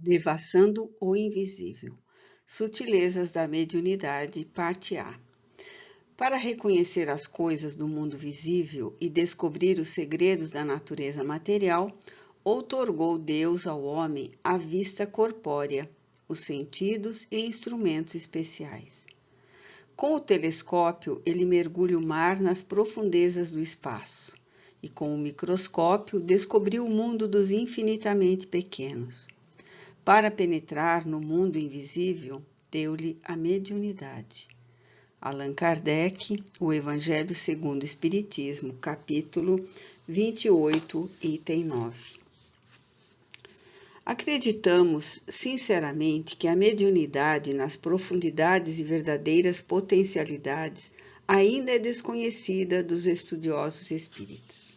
Devassando o Invisível. Sutilezas da Mediunidade, parte A. Para reconhecer as coisas do mundo visível e descobrir os segredos da natureza material, outorgou Deus ao homem a vista corpórea, os sentidos e instrumentos especiais. Com o telescópio, ele mergulha o mar nas profundezas do espaço, e com o microscópio descobriu o mundo dos infinitamente pequenos. Para penetrar no mundo invisível, deu-lhe a mediunidade. Allan Kardec, O Evangelho segundo o Espiritismo, capítulo 28, item 9. Acreditamos sinceramente que a mediunidade nas profundidades e verdadeiras potencialidades ainda é desconhecida dos estudiosos espíritas.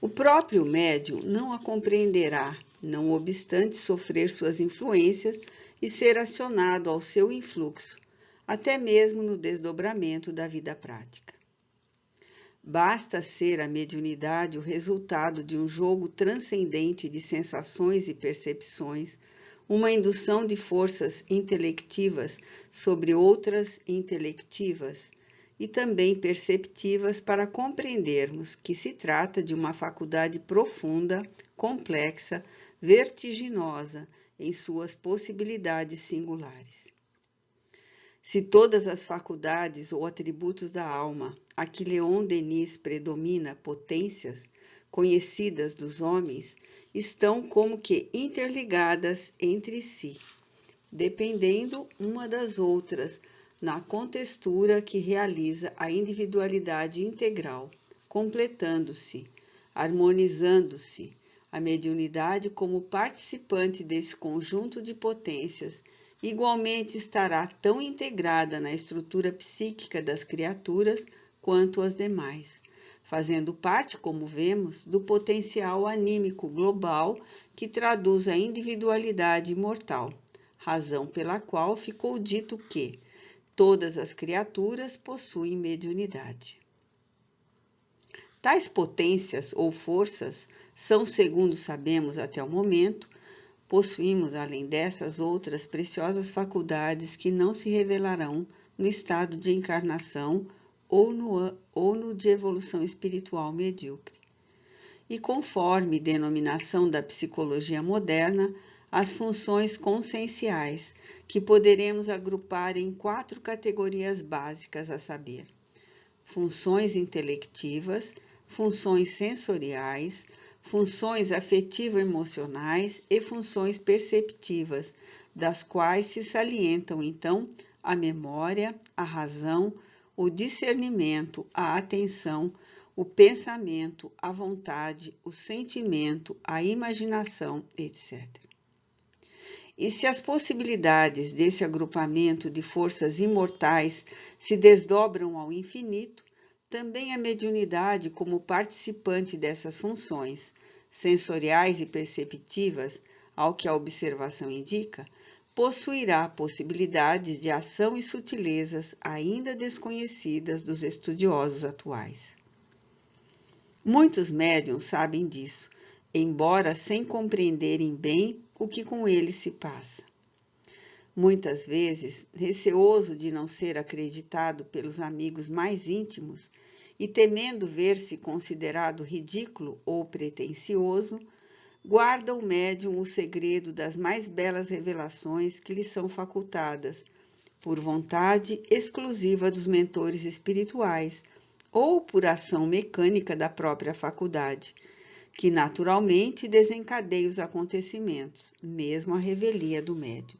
O próprio médium não a compreenderá, não obstante sofrer suas influências e ser acionado ao seu influxo, até mesmo no desdobramento da vida prática. Basta ser a mediunidade o resultado de um jogo transcendente de sensações e percepções, uma indução de forças intelectivas sobre outras intelectivas e também perceptivas para compreendermos que se trata de uma faculdade profunda, complexa, vertiginosa em suas possibilidades singulares. Se todas as faculdades ou atributos da alma, a que Leon Denis predomina potências, conhecidas dos homens, estão como que interligadas entre si, dependendo uma das outras na contextura que realiza a individualidade integral, completando-se, harmonizando-se, a mediunidade como participante desse conjunto de potências igualmente estará tão integrada na estrutura psíquica das criaturas quanto as demais, fazendo parte, como vemos, do potencial anímico global que traduz a individualidade imortal, razão pela qual ficou dito que todas as criaturas possuem mediunidade. Tais potências ou forças são, segundo sabemos até o momento, possuímos, além dessas, outras preciosas faculdades que não se revelarão no estado de encarnação ou no de evolução espiritual medíocre. E conforme denominação da psicologia moderna, as funções conscienciais, que poderemos agrupar em 4 categorias básicas, a saber: funções intelectivas, funções sensoriais, funções afetivo-emocionais e funções perceptivas, das quais se salientam, então, a memória, a razão, o discernimento, a atenção, o pensamento, a vontade, o sentimento, a imaginação, etc. E se as possibilidades desse agrupamento de forças imortais se desdobram ao infinito, também a mediunidade, como participante dessas funções, sensoriais e perceptivas, ao que a observação indica, possuirá possibilidades de ação e sutilezas ainda desconhecidas dos estudiosos atuais. Muitos médiuns sabem disso, embora sem compreenderem bem o que com eles se passa. Muitas vezes, receoso de não ser acreditado pelos amigos mais íntimos e temendo ver-se considerado ridículo ou pretensioso, guarda o médium o segredo das mais belas revelações que lhe são facultadas, por vontade exclusiva dos mentores espirituais ou por ação mecânica da própria faculdade, que naturalmente desencadeia os acontecimentos, mesmo a revelia do médium.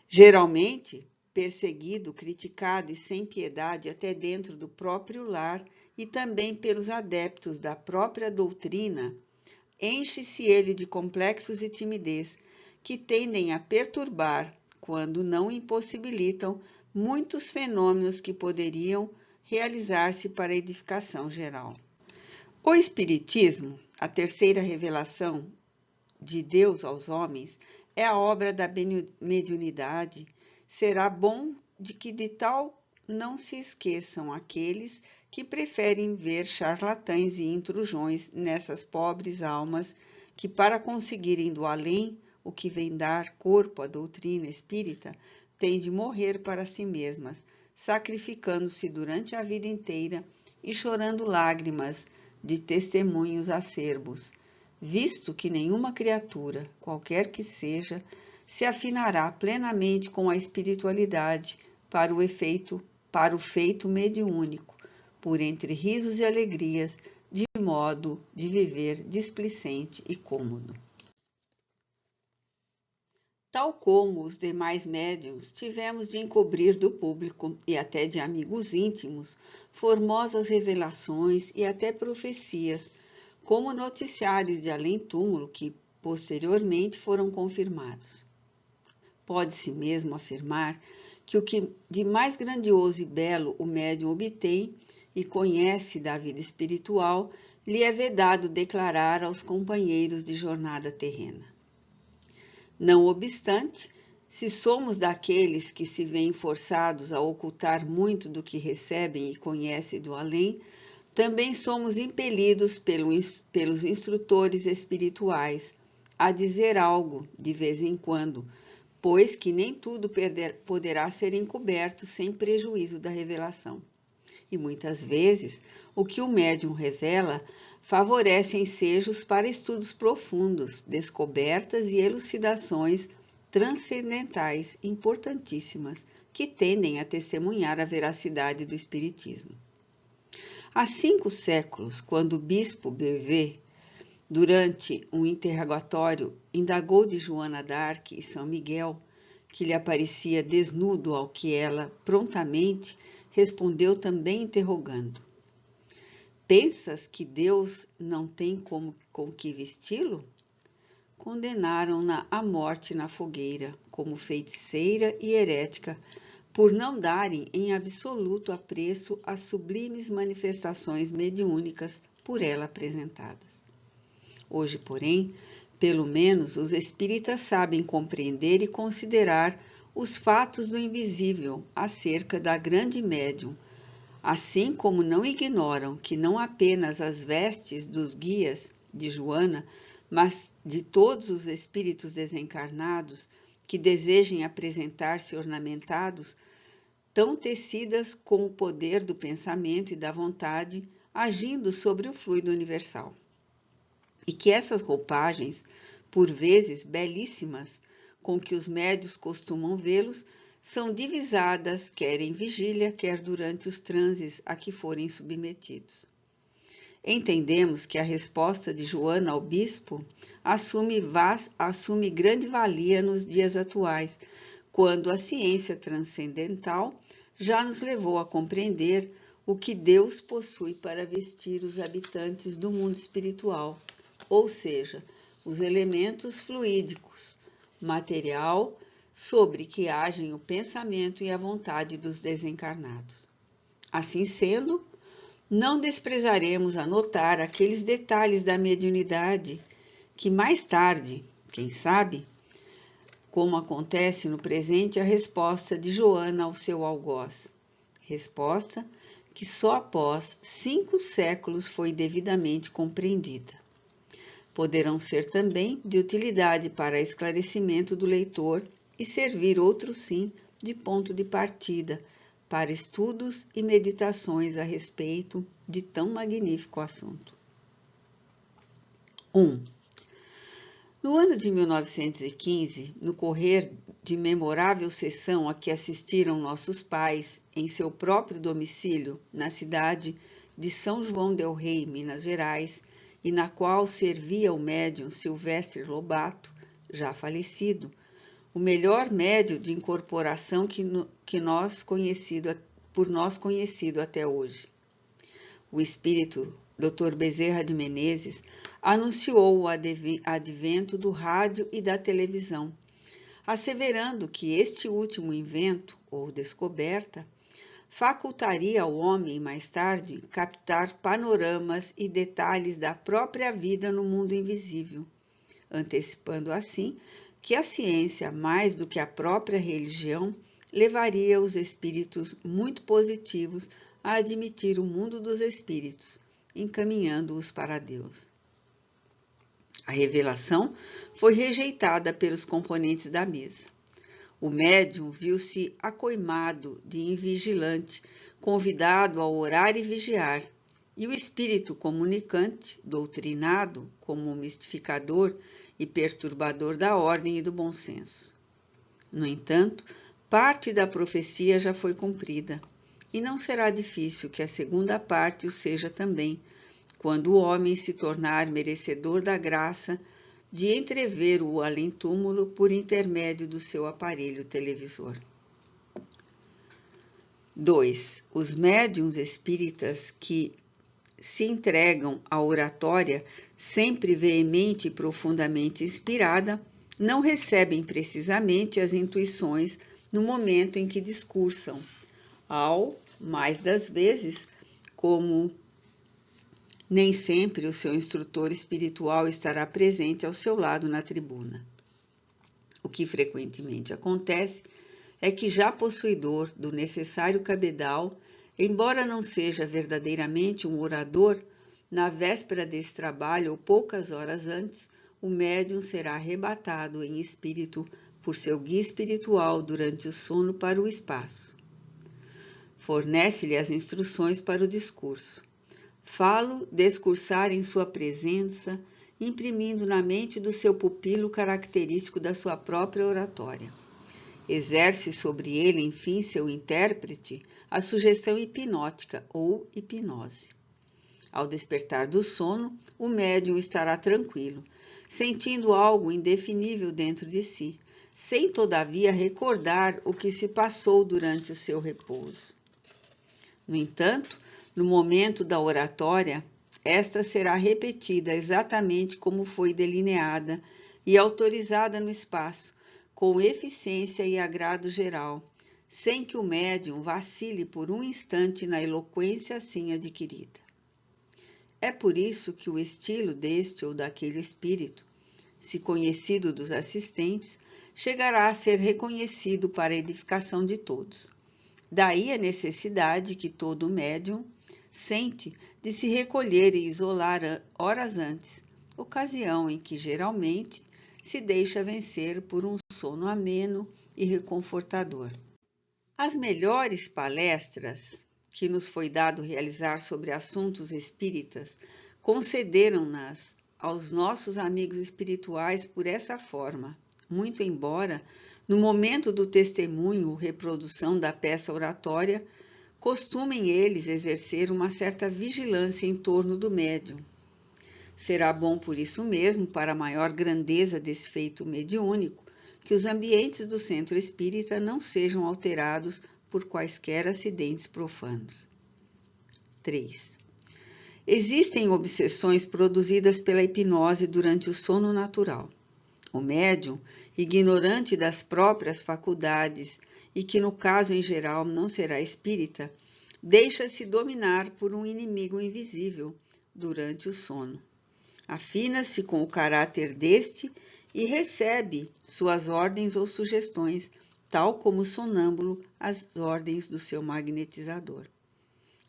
Geralmente, perseguido, criticado e sem piedade até dentro do próprio lar e também pelos adeptos da própria doutrina, enche-se ele de complexos e timidez, que tendem a perturbar, quando não impossibilitam, muitos fenômenos que poderiam realizar-se para a edificação geral. O Espiritismo, a terceira revelação de Deus aos homens, é a obra da mediunidade. Será bom de que de tal não se esqueçam aqueles que preferem ver charlatães e intrusões nessas pobres almas que, para conseguirem do além o que vem dar corpo à doutrina espírita, têm de morrer para si mesmas, sacrificando-se durante a vida inteira e chorando lágrimas de testemunhos acerbos, visto que nenhuma criatura, qualquer que seja, se afinará plenamente com a espiritualidade para o feito mediúnico, por entre risos e alegrias, de modo de viver displicente e cômodo. Tal como os demais médiuns, tivemos de encobrir do público e até de amigos íntimos formosas revelações e até profecias, como noticiários de além-túmulo que posteriormente foram confirmados. Pode-se mesmo afirmar que o que de mais grandioso e belo o médium obtém e conhece da vida espiritual, lhe é vedado declarar aos companheiros de jornada terrena. Não obstante, se somos daqueles que se veem forçados a ocultar muito do que recebem e conhecem do além, também somos impelidos pelos instrutores espirituais a dizer algo de vez em quando, pois que nem tudo poderá ser encoberto sem prejuízo da revelação. E muitas vezes, o que o médium revela favorece ensejos para estudos profundos, descobertas e elucidações transcendentais importantíssimas, que tendem a testemunhar a veracidade do Espiritismo. Há 5 séculos, quando o bispo Beauvais, durante um interrogatório, indagou de Joana d'Arc e São Miguel, que lhe aparecia desnudo, ao que ela prontamente respondeu também interrogando: pensas que Deus não tem com que vesti-lo? Condenaram-na à morte na fogueira, como feiticeira e herética, por não darem em absoluto apreço às sublimes manifestações mediúnicas por ela apresentadas. Hoje, porém, pelo menos os espíritas sabem compreender e considerar os fatos do invisível acerca da grande médium, assim como não ignoram que não apenas as vestes dos guias de Joana, mas de todos os espíritos desencarnados que desejem apresentar-se ornamentados, tão tecidas com o poder do pensamento e da vontade, agindo sobre o fluido universal. E que essas roupagens, por vezes belíssimas, com que os médios costumam vê-los, são divisadas quer em vigília, quer durante os transes a que forem submetidos. Entendemos que a resposta de Joana ao bispo assume grande valia nos dias atuais, quando a ciência transcendental já nos levou a compreender o que Deus possui para vestir os habitantes do mundo espiritual, ou seja, os elementos fluídicos, material, sobre que agem o pensamento e a vontade dos desencarnados. Assim sendo, não desprezaremos anotar aqueles detalhes da mediunidade que mais tarde, quem sabe, como acontece no presente a resposta de Joana ao seu algoz. Resposta que só após 5 séculos foi devidamente compreendida. Poderão ser também de utilidade para esclarecimento do leitor e servir, outro sim, de ponto de partida para estudos e meditações a respeito de tão magnífico assunto. 1. No ano de 1915, no correr de memorável sessão a que assistiram nossos pais em seu próprio domicílio, na cidade de São João del Rei, Minas Gerais, e na qual servia o médium Silvestre Lobato, já falecido, o melhor médium de incorporação por nós conhecido até hoje. O espírito Dr. Bezerra de Menezes anunciou o advento do rádio e da televisão, asseverando que este último invento, ou descoberta, facultaria ao homem, mais tarde, captar panoramas e detalhes da própria vida no mundo invisível, antecipando assim que a ciência, mais do que a própria religião, levaria os espíritos muito positivos a admitir o mundo dos espíritos, encaminhando-os para Deus. A revelação foi rejeitada pelos componentes da mesa. O médium viu-se acoimado de invigilante, convidado a orar e vigiar, e o espírito comunicante, doutrinado como mistificador e perturbador da ordem e do bom senso. No entanto, parte da profecia já foi cumprida, e não será difícil que a segunda parte o seja também, quando o homem se tornar merecedor da graça de entrever o além-túmulo por intermédio do seu aparelho televisor. 2. Os médiuns espíritas que se entregam à oratória sempre veemente e profundamente inspirada, não recebem precisamente as intuições no momento em que discursam, ao, mais das vezes, como nem sempre o seu instrutor espiritual estará presente ao seu lado na tribuna. O que frequentemente acontece é que, já possuidor do necessário cabedal, embora não seja verdadeiramente um orador, na véspera desse trabalho ou poucas horas antes, o médium será arrebatado em espírito por seu guia espiritual durante o sono para o espaço. Fornece-lhe as instruções para o discurso. Fá-lo discursar em sua presença, imprimindo na mente do seu pupilo o característico da sua própria oratória. Exerce sobre ele, enfim, seu intérprete, a sugestão hipnótica ou hipnose. Ao despertar do sono, o médium estará tranquilo, sentindo algo indefinível dentro de si, sem todavia recordar o que se passou durante o seu repouso. No entanto, no momento da oratória, esta será repetida exatamente como foi delineada e autorizada no espaço, com eficiência e agrado geral, sem que o médium vacile por um instante na eloquência assim adquirida. É por isso que o estilo deste ou daquele espírito, se conhecido dos assistentes, chegará a ser reconhecido para a edificação de todos. Daí a necessidade que todo médium sente de se recolher e isolar horas antes, ocasião em que geralmente se deixa vencer por um sono ameno e reconfortador. As melhores palestras que nos foi dado realizar sobre assuntos espíritas concederam-nas aos nossos amigos espirituais por essa forma, muito embora, no momento do testemunho ou reprodução da peça oratória, costumem eles exercer uma certa vigilância em torno do médium. Será bom por isso mesmo, para a maior grandeza desse feito mediúnico, que os ambientes do centro espírita não sejam alterados por quaisquer acidentes profanos. 3. Existem obsessões produzidas pela hipnose durante o sono natural. O médium, ignorante das próprias faculdades e que no caso em geral não será espírita, deixa-se dominar por um inimigo invisível durante o sono. Afina-se com o caráter deste e recebe suas ordens ou sugestões, tal como o sonâmbulo as ordens do seu magnetizador.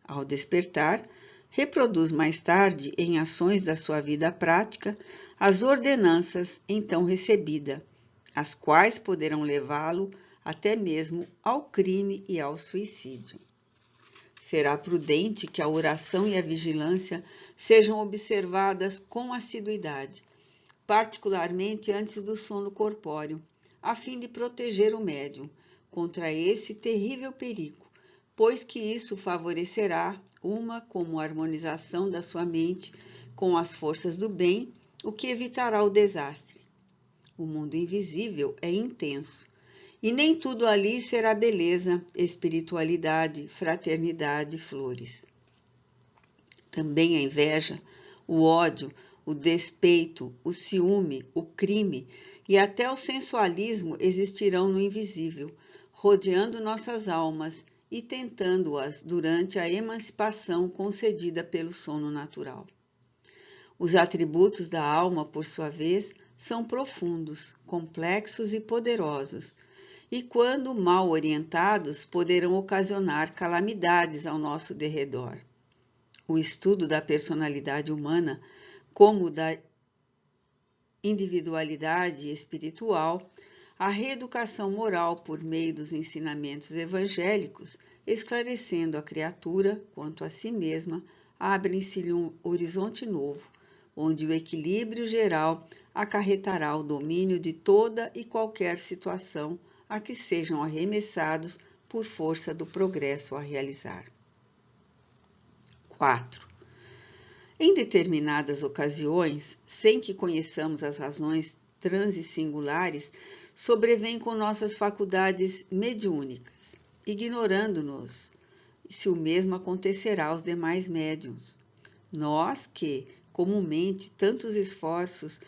Ao despertar, reproduz mais tarde, em ações da sua vida prática, as ordenanças então recebidas, as quais poderão levá-lo até mesmo ao crime e ao suicídio. Será prudente que a oração e a vigilância sejam observadas com assiduidade, particularmente antes do sono corpóreo, a fim de proteger o médium contra esse terrível perigo, pois que isso favorecerá como harmonização da sua mente com as forças do bem, o que evitará o desastre. O mundo invisível é intenso, e nem tudo ali será beleza, espiritualidade, fraternidade, flores. Também a inveja, o ódio, o despeito, o ciúme, o crime e até o sensualismo existirão no invisível, rodeando nossas almas e tentando-as durante a emancipação concedida pelo sono natural. Os atributos da alma, por sua vez, são profundos, complexos e poderosos, e quando mal orientados, poderão ocasionar calamidades ao nosso derredor. O estudo da personalidade humana, como da individualidade espiritual, a reeducação moral por meio dos ensinamentos evangélicos, esclarecendo a criatura quanto a si mesma, abre-se-lhe um horizonte novo, onde o equilíbrio geral acarretará o domínio de toda e qualquer situação a que sejam arremessados por força do progresso a realizar. 4. Em determinadas ocasiões, sem que conheçamos as razões transingulares, sobrevém com nossas faculdades mediúnicas, ignorando-nos se o mesmo acontecerá aos demais médiuns. Nós que, comumente, tantos esforços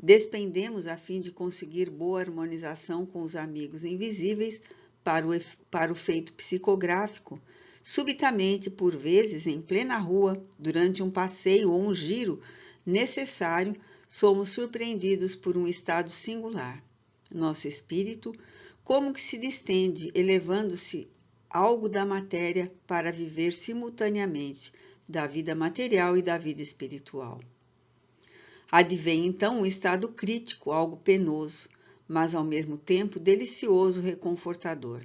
despendemos a fim de conseguir boa harmonização com os amigos invisíveis para o feito psicográfico, subitamente, por vezes, em plena rua, durante um passeio ou um giro necessário, somos surpreendidos por um estado singular. Nosso espírito, como que se distende, elevando-se algo da matéria para viver simultaneamente da vida material e da vida espiritual. Advém então um estado crítico, algo penoso, mas ao mesmo tempo delicioso, reconfortador.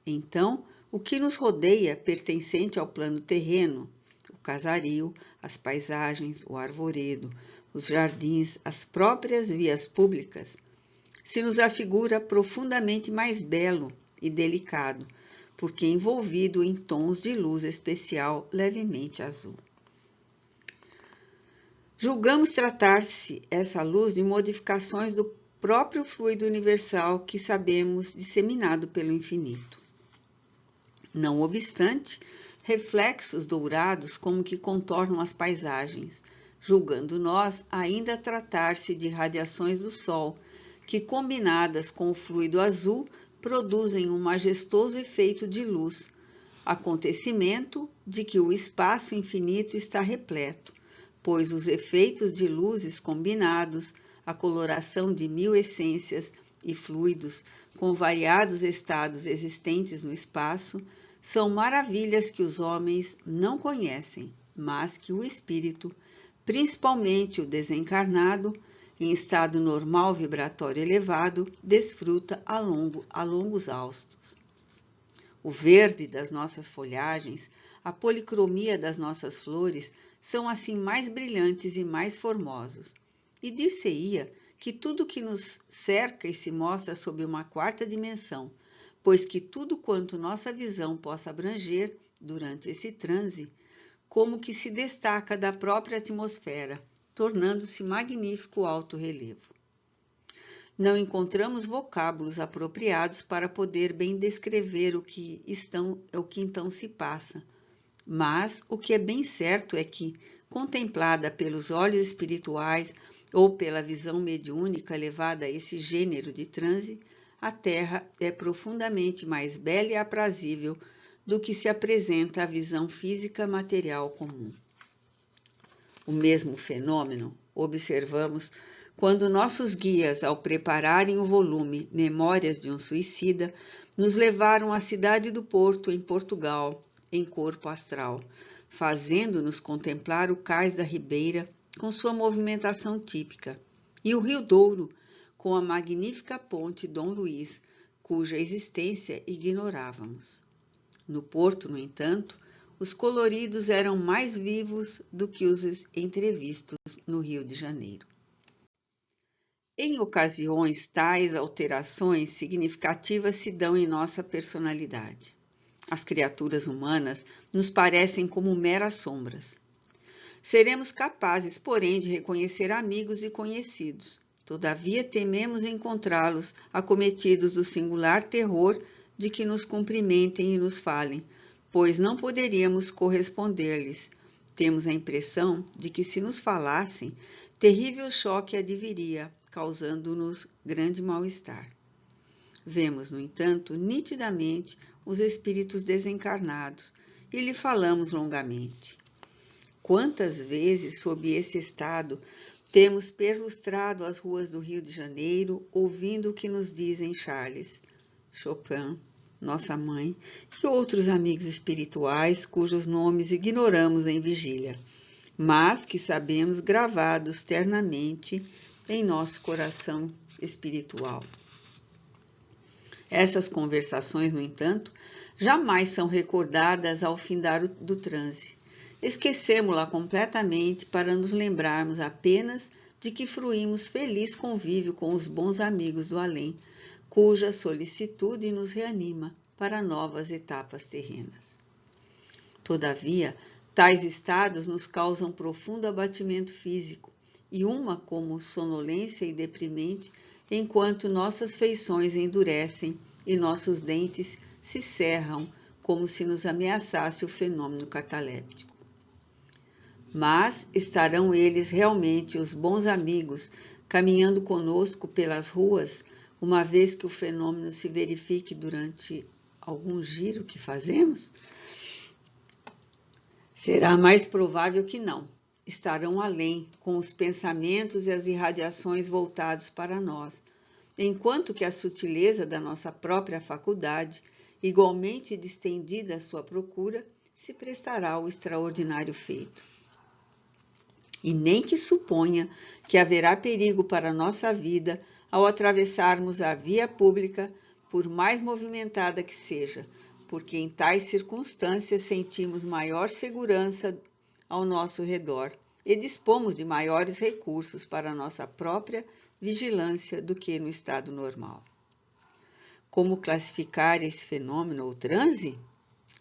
Então, o que nos rodeia, pertencente ao plano terreno, o casario, as paisagens, o arvoredo, os jardins, as próprias vias públicas, se nos afigura profundamente mais belo e delicado, porque envolvido em tons de luz especial levemente azul. Julgamos tratar-se essa luz de modificações do próprio fluido universal que sabemos disseminado pelo infinito. Não obstante, reflexos dourados como que contornam as paisagens, julgando nós ainda tratar-se de radiações do Sol, que combinadas com o fluido azul produzem um majestoso efeito de luz, acontecimento de que o espaço infinito está repleto, pois os efeitos de luzes combinados, a coloração de 1000 essências e fluidos com variados estados existentes no espaço, são maravilhas que os homens não conhecem, mas que o espírito, principalmente o desencarnado, em estado normal vibratório elevado, desfruta a longos haustos. O verde das nossas folhagens, a policromia das nossas flores, são assim mais brilhantes e mais formosos. E dir-se-ia que tudo que nos cerca e se mostra sob uma quarta dimensão, pois que tudo quanto nossa visão possa abranger durante esse transe, como que se destaca da própria atmosfera, tornando-se magnífico o alto relevo. Não encontramos vocábulos apropriados para poder bem descrever o que então se passa, mas o que é bem certo é que, contemplada pelos olhos espirituais ou pela visão mediúnica levada a esse gênero de transe, a Terra é profundamente mais bela e aprazível do que se apresenta à visão física material comum. O mesmo fenômeno observamos quando nossos guias, ao prepararem o volume Memórias de um Suicida, nos levaram à cidade do Porto, em Portugal, em corpo astral, fazendo-nos contemplar o cais da Ribeira com sua movimentação típica, e o Rio Douro, com a magnífica ponte Dom Luís, cuja existência ignorávamos. No Porto, no entanto, os coloridos eram mais vivos do que os entrevistos no Rio de Janeiro. Em ocasiões, tais alterações significativas se dão em nossa personalidade. As criaturas humanas nos parecem como meras sombras. Seremos capazes, porém, de reconhecer amigos e conhecidos. Todavia, tememos encontrá-los acometidos do singular terror de que nos cumprimentem e nos falem, pois não poderíamos corresponder-lhes. Temos a impressão de que, se nos falassem, terrível choque adviria, causando-nos grande mal-estar. Vemos, no entanto, nitidamente os espíritos desencarnados e lhe falamos longamente. Quantas vezes, sob esse estado, temos perlustrado as ruas do Rio de Janeiro, ouvindo o que nos dizem Charles, Chopin, nossa mãe, e outros amigos espirituais cujos nomes ignoramos em vigília, mas que sabemos gravados ternamente em nosso coração espiritual. Essas conversações, no entanto, jamais são recordadas ao findar do transe. Esquecemos-la completamente para nos lembrarmos apenas de que fruímos feliz convívio com os bons amigos do além, cuja solicitude nos reanima para novas etapas terrenas. Todavia, tais estados nos causam profundo abatimento físico e uma como sonolência e deprimente, enquanto nossas feições endurecem e nossos dentes se cerram como se nos ameaçasse o fenômeno cataléptico. Mas estarão eles realmente os bons amigos caminhando conosco pelas ruas, uma vez que o fenômeno se verifique durante algum giro que fazemos? Será mais provável que não. Estarão além, com os pensamentos e as irradiações voltados para nós, enquanto que a sutileza da nossa própria faculdade, igualmente distendida à sua procura, se prestará ao extraordinário feito. E nem que suponha que haverá perigo para a nossa vida ao atravessarmos a via pública, por mais movimentada que seja, porque em tais circunstâncias sentimos maior segurança ao nosso redor e dispomos de maiores recursos para a nossa própria vigilância do que no estado normal. Como classificar esse fenômeno ou transe?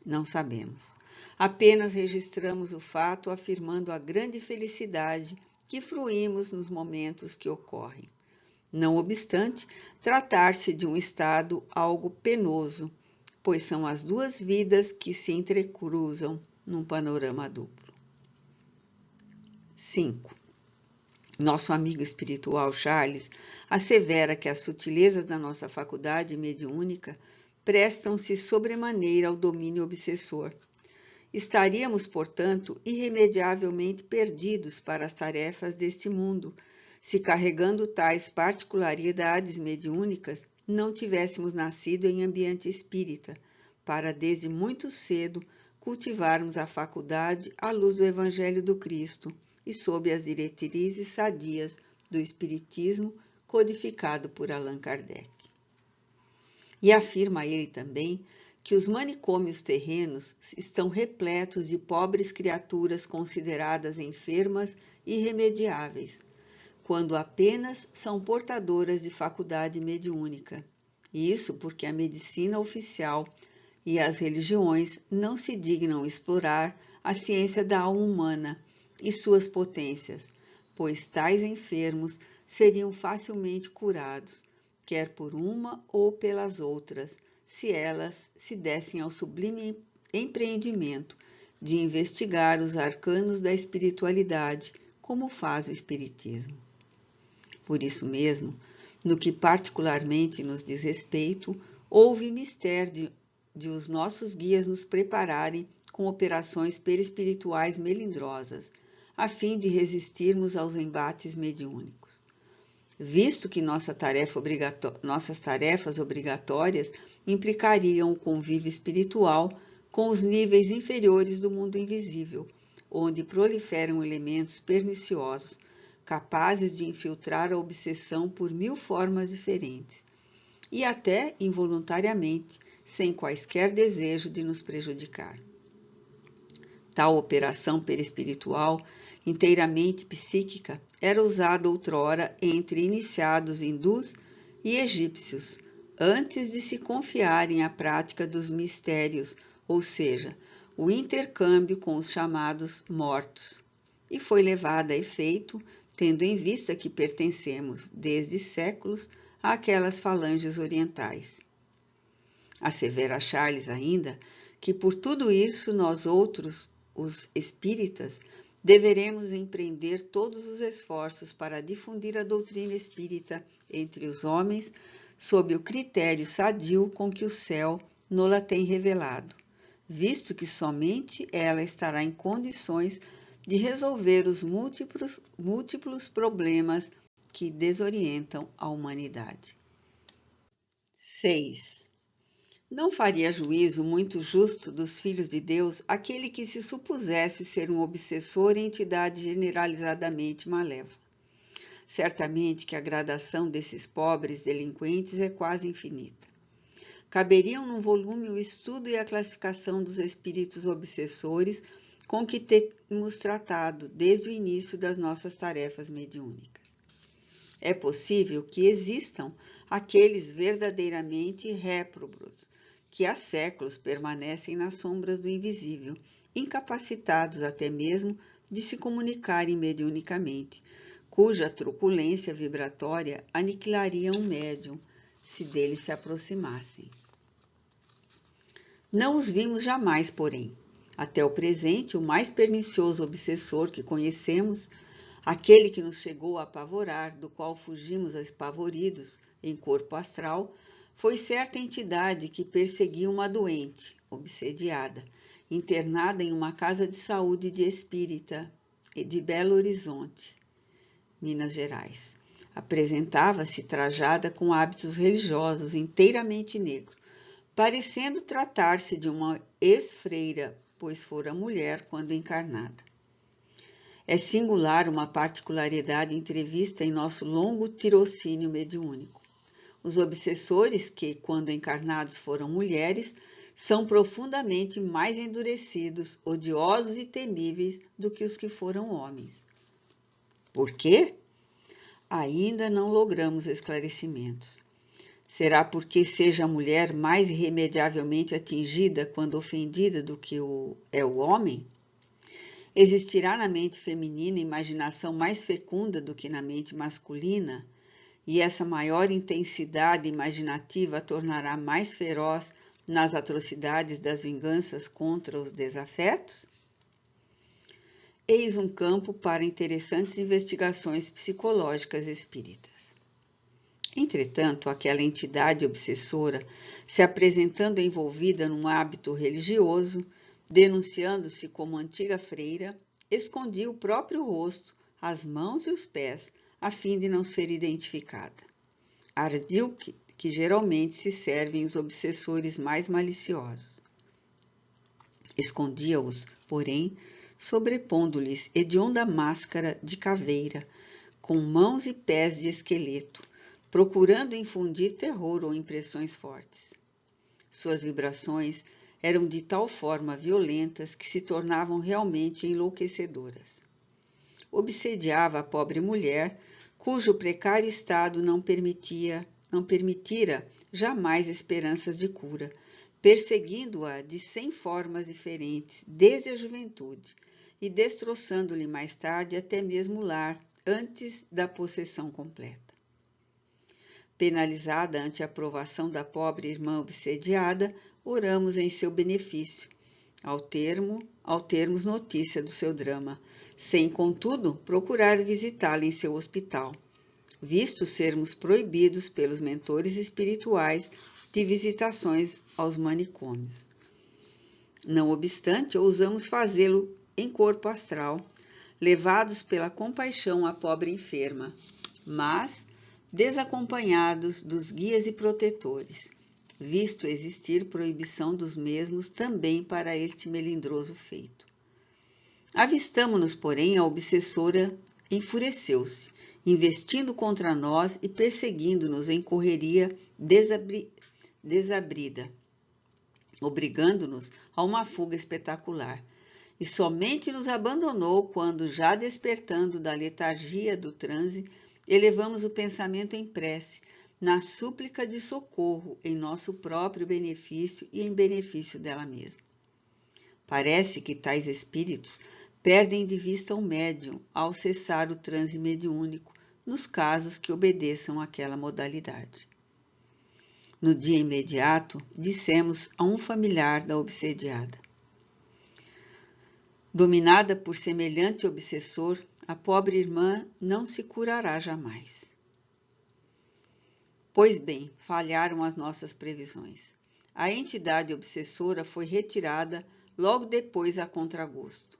Não sabemos. Apenas registramos o fato afirmando a grande felicidade que fruímos nos momentos que ocorrem. Não obstante, tratar-se de um estado algo penoso, pois são as duas vidas que se entrecruzam num panorama duplo. 5. Nosso amigo espiritual Charles assevera que as sutilezas da nossa faculdade mediúnica prestam-se sobremaneira ao domínio obsessor. Estaríamos, portanto, irremediavelmente perdidos para as tarefas deste mundo, se carregando tais particularidades mediúnicas não tivéssemos nascido em ambiente espírita, para desde muito cedo cultivarmos a faculdade à luz do Evangelho do Cristo e sob as diretrizes sadias do Espiritismo codificado por Allan Kardec. E afirma ele também que os manicômios terrenos estão repletos de pobres criaturas consideradas enfermas e irremediáveis, quando apenas são portadoras de faculdade mediúnica. E isso porque a medicina oficial e as religiões não se dignam explorar a ciência da alma humana e suas potências, pois tais enfermos seriam facilmente curados, quer por uma ou pelas outras, se elas se dessem ao sublime empreendimento de investigar os arcanos da espiritualidade, como faz o Espiritismo. Por isso mesmo, no que particularmente nos diz respeito, houve mistério de os nossos guias nos prepararem com operações perispirituais melindrosas, a fim de resistirmos aos embates mediúnicos. Visto que nossas tarefas obrigatórias implicariam o convívio espiritual com os níveis inferiores do mundo invisível, onde proliferam elementos perniciosos, capazes de infiltrar a obsessão por 1000 formas diferentes, e até involuntariamente, sem quaisquer desejo de nos prejudicar. Tal operação perispiritual, inteiramente psíquica, era usada outrora entre iniciados hindus e egípcios, antes de se confiarem à prática dos mistérios, ou seja, o intercâmbio com os chamados mortos, e foi levada a efeito, tendo em vista que pertencemos, desde séculos, àquelas falanges orientais. Assevera Charles ainda que por tudo isso nós outros, os espíritas, deveremos empreender todos os esforços para difundir a doutrina espírita entre os homens, sob o critério sadio com que o céu nola tem revelado, visto que somente ela estará em condições de resolver os múltiplos problemas que desorientam a humanidade. 6. Não faria juízo muito justo dos filhos de Deus aquele que se supusesse ser um obsessor e entidade generalizadamente malévola. Certamente que a gradação desses pobres delinquentes é quase infinita. Caberiam num volume o estudo e a classificação dos espíritos obsessores com que temos tratado desde o início das nossas tarefas mediúnicas. É possível que existam aqueles verdadeiramente réprobos, que há séculos permanecem nas sombras do invisível, incapacitados até mesmo de se comunicarem mediunicamente, cuja truculência vibratória aniquilaria um médium se dele se aproximassem. Não os vimos jamais, porém. Até o presente, o mais pernicioso obsessor que conhecemos, aquele que nos chegou a apavorar, do qual fugimos espavoridos em corpo astral, foi certa entidade que perseguia uma doente, obsediada, internada em uma casa de saúde de espírita de Belo Horizonte, Minas Gerais. Apresentava-se trajada com hábitos religiosos inteiramente negros, parecendo tratar-se de uma ex-freira, pois fora mulher quando encarnada. É singular uma particularidade entrevista em nosso longo tirocínio mediúnico. Os obsessores que, quando encarnados, foram mulheres, são profundamente mais endurecidos, odiosos e temíveis do que os que foram homens. Por quê? Ainda não logramos esclarecimentos. Será porque seja a mulher mais irremediavelmente atingida quando ofendida do que é o homem? Existirá na mente feminina imaginação mais fecunda do que na mente masculina? E essa maior intensidade imaginativa a tornará mais feroz nas atrocidades das vinganças contra os desafetos? Eis um campo para interessantes investigações psicológicas espíritas. Entretanto, aquela entidade obsessora, se apresentando envolvida num hábito religioso, denunciando-se como antiga freira, escondia o próprio rosto, as mãos e os pés, a fim de não ser identificada. Ardil que geralmente se servem os obsessores mais maliciosos. Escondia-os, porém, sobrepondo-lhes hedionda máscara de caveira, com mãos e pés de esqueleto, procurando infundir terror ou impressões fortes. Suas vibrações eram de tal forma violentas que se tornavam realmente enlouquecedoras. Obsediava a pobre mulher, cujo precário estado não permitira jamais esperanças de cura, perseguindo-a de 100 formas diferentes, desde a juventude, e destroçando-lhe mais tarde até mesmo o lar, antes da possessão completa. Penalizada ante a provação da pobre irmã obsediada, oramos em seu benefício, ao termos notícia do seu drama, sem, contudo, procurar visitá-la em seu hospital, visto sermos proibidos pelos mentores espirituais de visitações aos manicômios. Não obstante, ousamos fazê-lo em corpo astral, levados pela compaixão à pobre enferma, mas desacompanhados dos guias e protetores, visto existir proibição dos mesmos também para este melindroso feito. Avistamo-nos, porém, a obsessora enfureceu-se, investindo contra nós e perseguindo-nos em correria desabrida, obrigando-nos a uma fuga espetacular, e somente nos abandonou quando, já despertando da letargia do transe, elevamos o pensamento em prece, na súplica de socorro em nosso próprio benefício e em benefício dela mesma. Parece que tais espíritos perdem de vista o médium ao cessar o transe mediúnico nos casos que obedeçam àquela modalidade. No dia imediato, dissemos a um familiar da obsediada: dominada por semelhante obsessor, a pobre irmã não se curará jamais. Pois bem, falharam as nossas previsões. A entidade obsessora foi retirada logo depois a contragosto.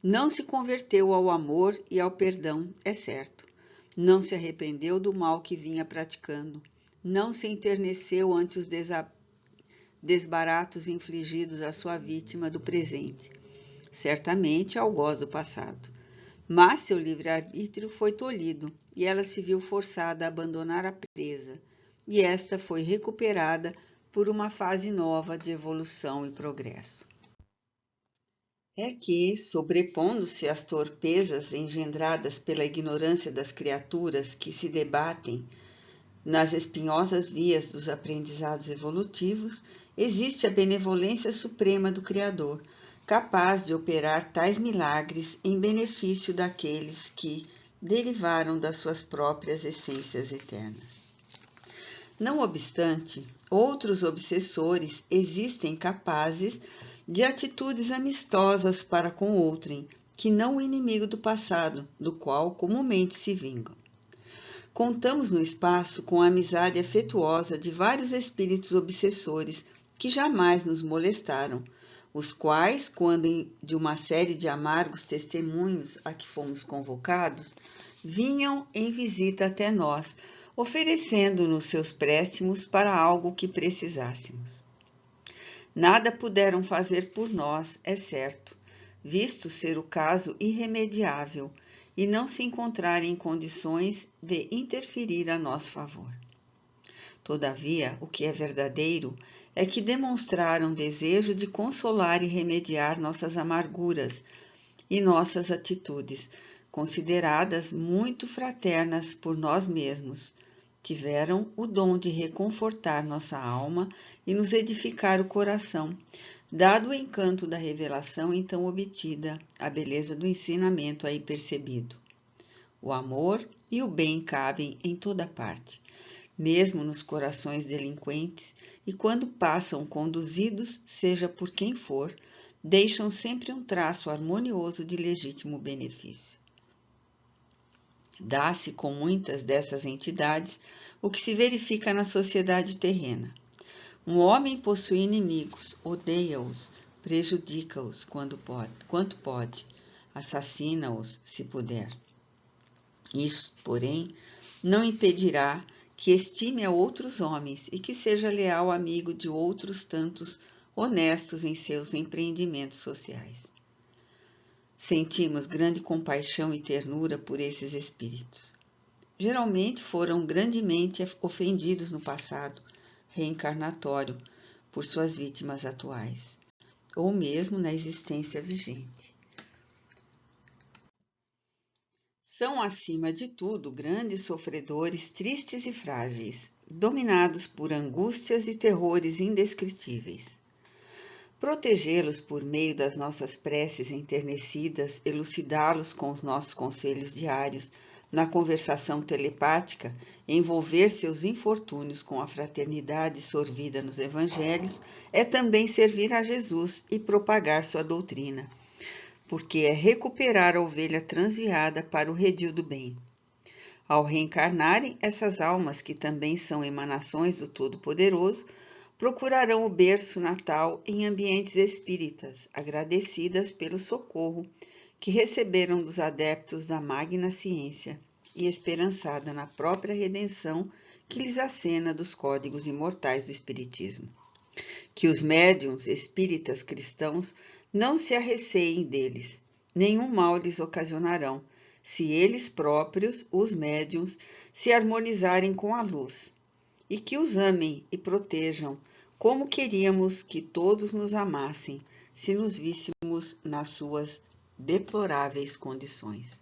Não se converteu ao amor e ao perdão, é certo. Não se arrependeu do mal que vinha praticando. Não se enterneceu ante os desbaratos infligidos à sua vítima do presente. Certamente algoz do passado. Mas seu livre-arbítrio foi tolhido e ela se viu forçada a abandonar a presa, e esta foi recuperada por uma fase nova de evolução e progresso. É que, sobrepondo-se às torpezas engendradas pela ignorância das criaturas que se debatem nas espinhosas vias dos aprendizados evolutivos, existe a benevolência suprema do Criador, capaz de operar tais milagres em benefício daqueles que derivaram das suas próprias essências eternas. Não obstante, outros obsessores existem capazes de atitudes amistosas para com outrem, que não o inimigo do passado, do qual comumente se vingam. Contamos no espaço com a amizade afetuosa de vários espíritos obsessores que jamais nos molestaram, os quais, quando de uma série de amargos testemunhos a que fomos convocados, vinham em visita até nós, oferecendo-nos seus préstimos para algo que precisássemos. Nada puderam fazer por nós, é certo, visto ser o caso irremediável e não se encontrarem em condições de interferir a nosso favor. Todavia, o que é verdadeiro é que demonstraram desejo de consolar e remediar nossas amarguras e nossas atitudes, consideradas muito fraternas por nós mesmos. Tiveram o dom de reconfortar nossa alma e nos edificar o coração, dado o encanto da revelação então obtida, a beleza do ensinamento aí percebido. O amor e o bem cabem em toda parte, mesmo nos corações delinquentes, e quando passam conduzidos, seja por quem for, deixam sempre um traço harmonioso de legítimo benefício. Dá-se com muitas dessas entidades o que se verifica na sociedade terrena. Um homem possui inimigos, odeia-os, prejudica-os quanto pode, assassina-os se puder. Isso, porém, não impedirá que estime a outros homens e que seja leal amigo de outros tantos honestos em seus empreendimentos sociais. Sentimos grande compaixão e ternura por esses espíritos. Geralmente foram grandemente ofendidos no passado reencarnatório por suas vítimas atuais, ou mesmo na existência vigente. São, acima de tudo, grandes sofredores tristes e frágeis, dominados por angústias e terrores indescritíveis. Protegê-los por meio das nossas preces enternecidas, elucidá-los com os nossos conselhos diários, na conversação telepática, envolver seus infortúnios com a fraternidade sorvida nos evangelhos, é também servir a Jesus e propagar sua doutrina, porque é recuperar a ovelha transviada para o redil do bem. Ao reencarnarem, essas almas, que também são emanações do Todo-Poderoso, procurarão o berço natal em ambientes espíritas, agradecidas pelo socorro que receberam dos adeptos da magna ciência e esperançada na própria redenção que lhes acena dos códigos imortais do Espiritismo. Que os médiuns espíritas cristãos não se arreceiem deles, nenhum mal lhes ocasionarão, se eles próprios, os médiuns, se harmonizarem com a luz, e que os amem e protejam, como queríamos que todos nos amassem, se nos víssemos nas suas deploráveis condições.